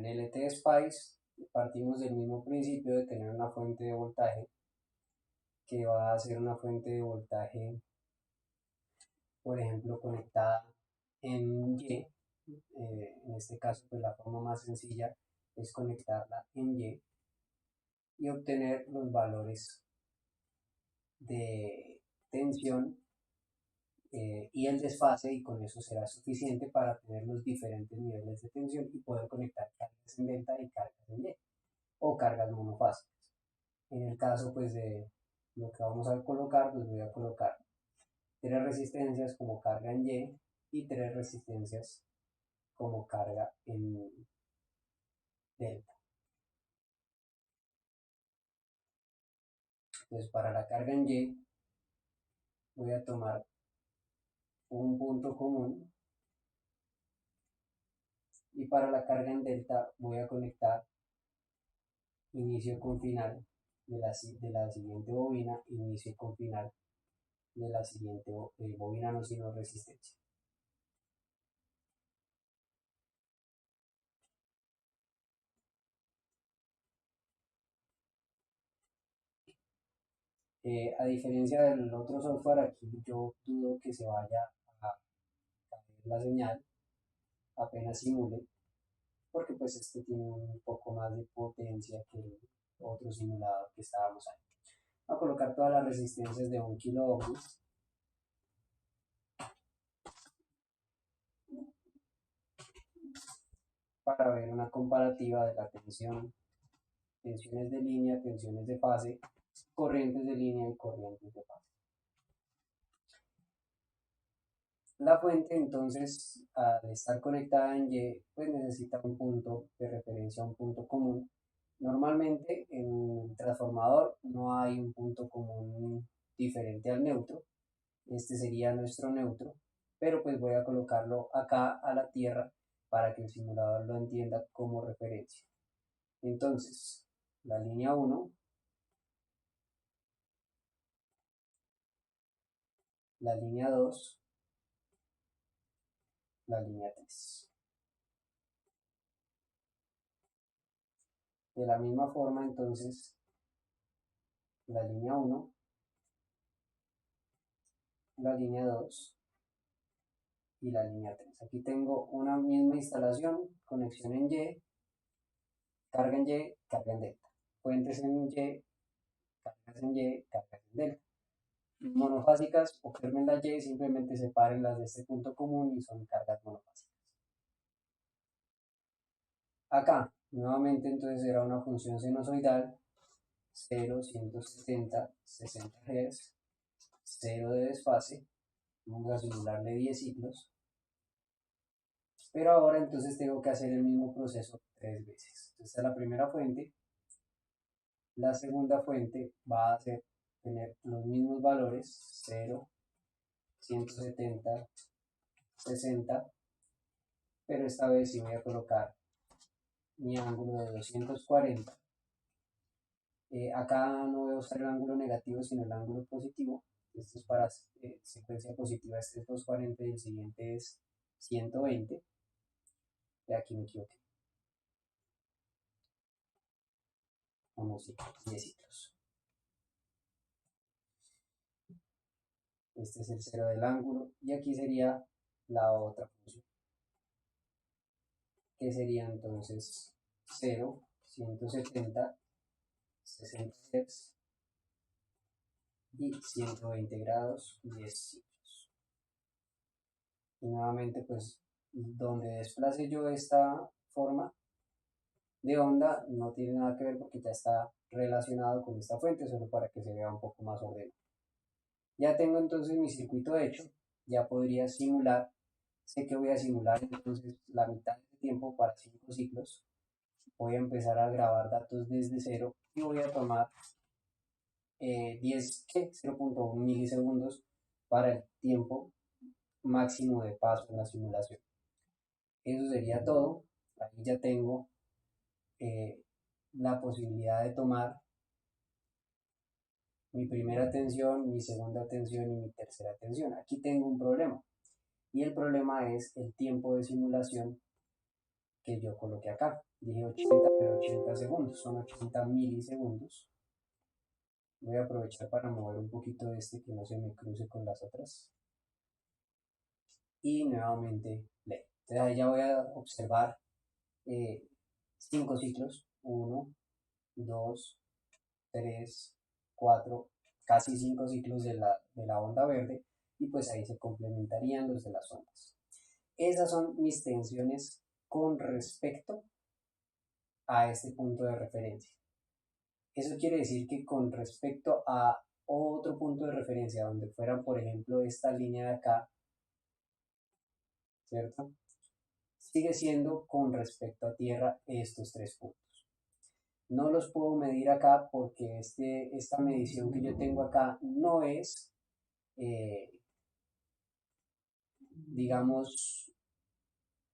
el LT-Spice partimos del mismo principio de tener una fuente de voltaje que va a ser una fuente de voltaje, por ejemplo, conectada en Y. En este caso, pues la forma más sencilla es conectarla en y obtener los valores de tensión y el desfase, y con eso será suficiente para tener los diferentes niveles de tensión y poder conectar cargas en delta y cargas en Y o cargas monofásicas. En el caso pues de lo que vamos a colocar, pues voy a colocar 3 resistencias como carga en y 3 resistencias como carga en delta. Entonces para la carga en Y voy a tomar un punto común, y para la carga en delta voy a conectar inicio con final de la siguiente bobina, inicio con final de la siguiente bobina, no sino resistencia. A diferencia del otro software, aquí yo dudo que se vaya a caer la señal apenas simule, porque pues este tiene un poco más de potencia que el otro simulador que estábamos ahí. Voy a colocar todas las resistencias de 1 kilo ohms para ver una comparativa de la tensión, tensiones de línea, tensiones de fase, corrientes de línea y corrientes de fase. La fuente entonces, al estar conectada en Y, pues necesita un punto de referencia, un punto común. Normalmente en el transformador no hay un punto común diferente al neutro. Este sería nuestro neutro, pero pues voy a colocarlo acá a la tierra para que el simulador lo entienda como referencia. Entonces, la línea 1, la línea 2, la línea 3. De la misma forma, entonces, la línea 1, la línea 2 y la línea 3. Aquí tengo una misma instalación, conexión en Y, carga en Y, carga en delta. Fuentes en Y, cargas en Y, cargas en delta. Monofásicas, observen la Y, simplemente sepárenlas de este punto común y son cargas monofásicas. Acá, nuevamente, entonces era una función sinusoidal, 0, 170, 60 Hz, 0 de desfase. Vamos a simularle 10 ciclos. Pero ahora entonces tengo que hacer el mismo proceso 3 veces. Entonces la primera fuente, la segunda fuente va a tener los mismos valores, 0, 170, 60, pero esta vez sí voy a colocar mi ángulo de 240. Acá no voy a usar el ángulo negativo, sino el ángulo positivo. Esto es para secuencia positiva, este es 240 y el siguiente es 120. Y aquí me equivoqué. Vamos a 10 ciclos. Este es el 0 del ángulo y aquí sería la otra función, que sería entonces 0, 170, 60 Hz y 120 grados, 10 ciclos. Y nuevamente pues donde desplace yo esta forma de onda no tiene nada que ver porque ya está relacionado con esta fuente, solo para que se vea un poco más ordenado. Ya tengo entonces mi circuito hecho, ya podría simular, sé que voy a simular entonces la mitad del tiempo para 5 ciclos. Voy a empezar a grabar datos desde cero y voy a tomar 0.1 milisegundos para el tiempo máximo de paso en la simulación. Eso sería todo. Ahí ya tengo la posibilidad de tomar mi primera tensión, mi segunda tensión y mi tercera tensión. Aquí tengo un problema y el problema es el tiempo de simulación que yo coloqué acá. Dije 80, pero 80 segundos, son 80 milisegundos. Voy a aprovechar para mover un poquito este que no se me cruce con las otras. Y nuevamente play. Entonces ahí ya voy a observar 5 ciclos. 1, 2, 3, 4, casi 5 ciclos de la onda verde. Y pues ahí se complementarían los de las ondas. Esas son mis tensiones con respecto a este punto de referencia. Eso quiere decir que con respecto a otro punto de referencia, donde fuera, por ejemplo, esta línea de acá, ¿cierto? Sigue siendo con respecto a tierra estos 3 puntos. No los puedo medir acá porque esta medición que yo tengo acá no es, digamos,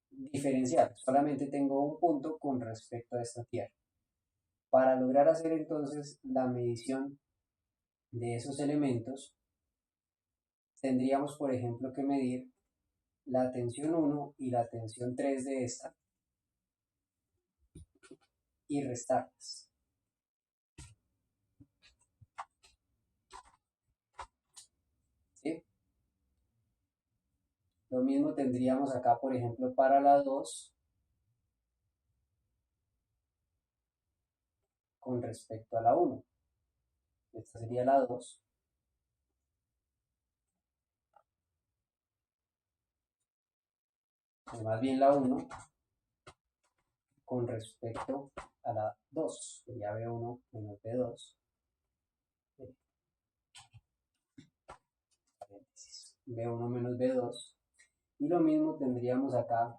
diferencial. Solamente tengo un punto con respecto a esta tierra. Para lograr hacer entonces la medición de esos elementos, tendríamos, por ejemplo, que medir la tensión 1 y la tensión 3 de esta y restarlas. ¿Sí? Lo mismo tendríamos acá, por ejemplo, para la 2 con respecto a la 1. Esta sería la 2. Más bien la 1 con respecto a la 2. Sería B1 menos B2. B1 menos B2. Y lo mismo tendríamos acá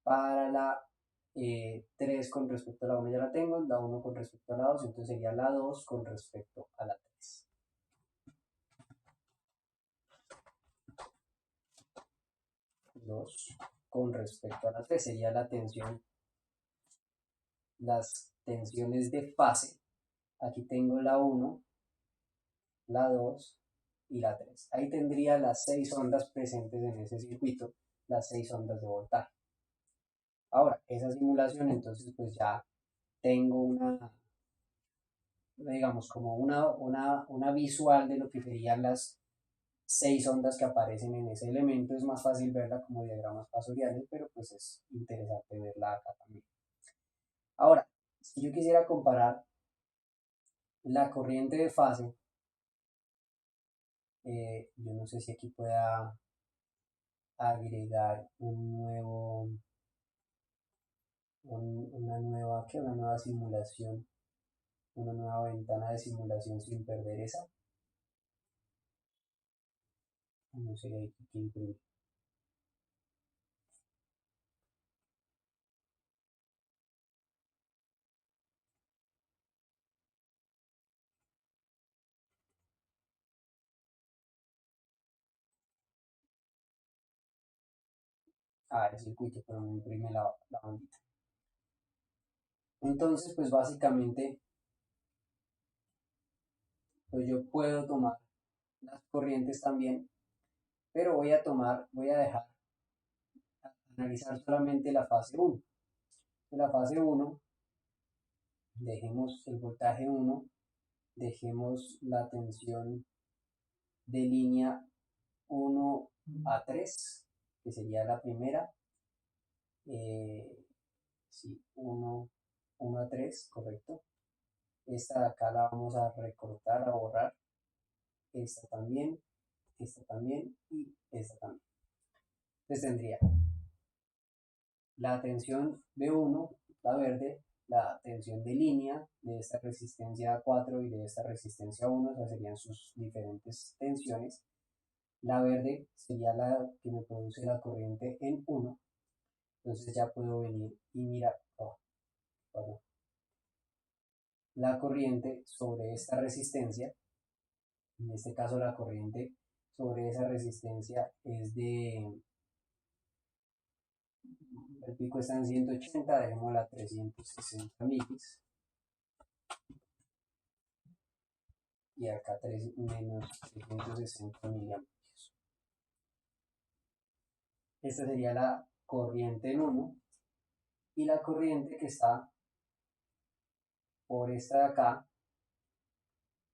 para la 3 con respecto a la 1 ya la tengo, la 1 con respecto a la 2, entonces sería la 2 con respecto a la 3. Con respecto a la 3 sería la tensión, las tensiones de fase. Aquí tengo la 1, la 2 y la 3. Ahí tendría las 6 ondas presentes en ese circuito, las 6 ondas de voltaje. Ahora, esa simulación entonces pues ya tengo una, digamos, como una visual de lo que serían las 6 ondas que aparecen en ese elemento. Es más fácil verla como diagramas fasoriales, pero pues es interesante verla acá también. Ahora, si yo quisiera comparar la corriente de fase, yo no sé si aquí pueda agregar una nueva simulación, una nueva ventana de simulación sin perder esa. No sé qué imprimir. El circuito, pero me imprime la bandita. Entonces, pues básicamente, pues yo puedo tomar las corrientes también, pero voy a dejar analizar solamente la fase 1. En la fase 1, dejemos el voltaje 1, dejemos la tensión de línea 1 a 3, que sería la primera. Sí, 1 a 3, correcto. Esta de acá la vamos a recortar, a borrar. Esta también y esta también. Entonces tendría la tensión B1, la verde, la tensión de línea de esta resistencia 4 y de esta resistencia 1, esas serían sus diferentes tensiones. La verde sería la que me produce la corriente en 1. Entonces ya puedo venir y mirar la corriente sobre esta resistencia. En este caso la corriente sobre esa resistencia es de, el pico está en 180, dejémosla 360 milis. Y acá menos 360 miliamperes. Esta sería la corriente en 1. y la corriente que está por esta de acá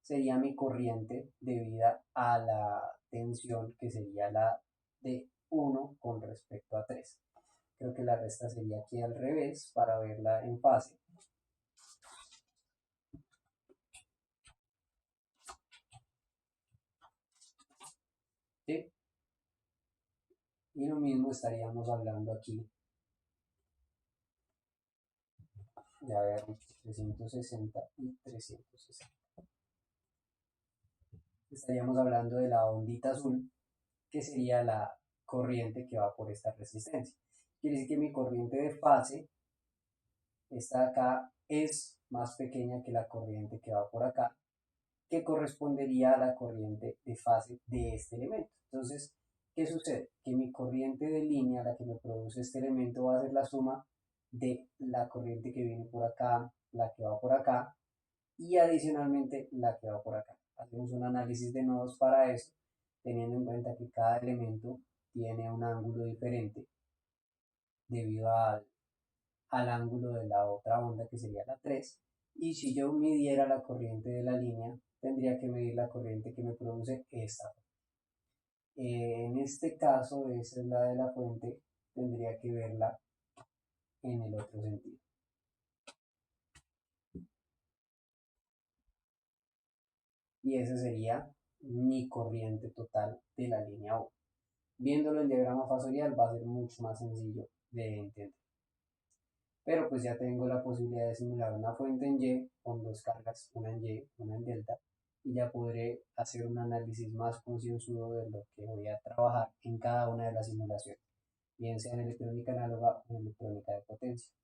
sería mi corriente debida a la tensión que sería la de 1 con respecto a 3. Creo que la resta sería aquí al revés para verla en fase. ¿Sí? Y lo mismo estaríamos hablando aquí de haber dicho 360 y 360. Estaríamos hablando de la ondita azul, que sería la corriente que va por esta resistencia. Quiere decir que mi corriente de fase, esta de acá, es más pequeña que la corriente que va por acá, que correspondería a la corriente de fase de este elemento. Entonces, ¿qué sucede? Que mi corriente de línea, la que me produce este elemento, va a ser la suma de la corriente que viene por acá, la que va por acá, y adicionalmente la que va por acá. Hacemos un análisis de nodos para eso, teniendo en cuenta que cada elemento tiene un ángulo diferente debido al ángulo de la otra onda, que sería la 3. Y si yo midiera la corriente de la línea, tendría que medir la corriente que me produce esta. En este caso, esa es la de la fuente, tendría que verla en el otro sentido. Y esa sería mi corriente total de la línea 1. Viéndolo en diagrama fasorial va a ser mucho más sencillo de entender. Pero pues ya tengo la posibilidad de simular una fuente en Y con dos cargas, una en Y, una en delta, y ya podré hacer un análisis más concienzudo de lo que voy a trabajar en cada una de las simulaciones, bien sea en electrónica análoga o en electrónica de potencia.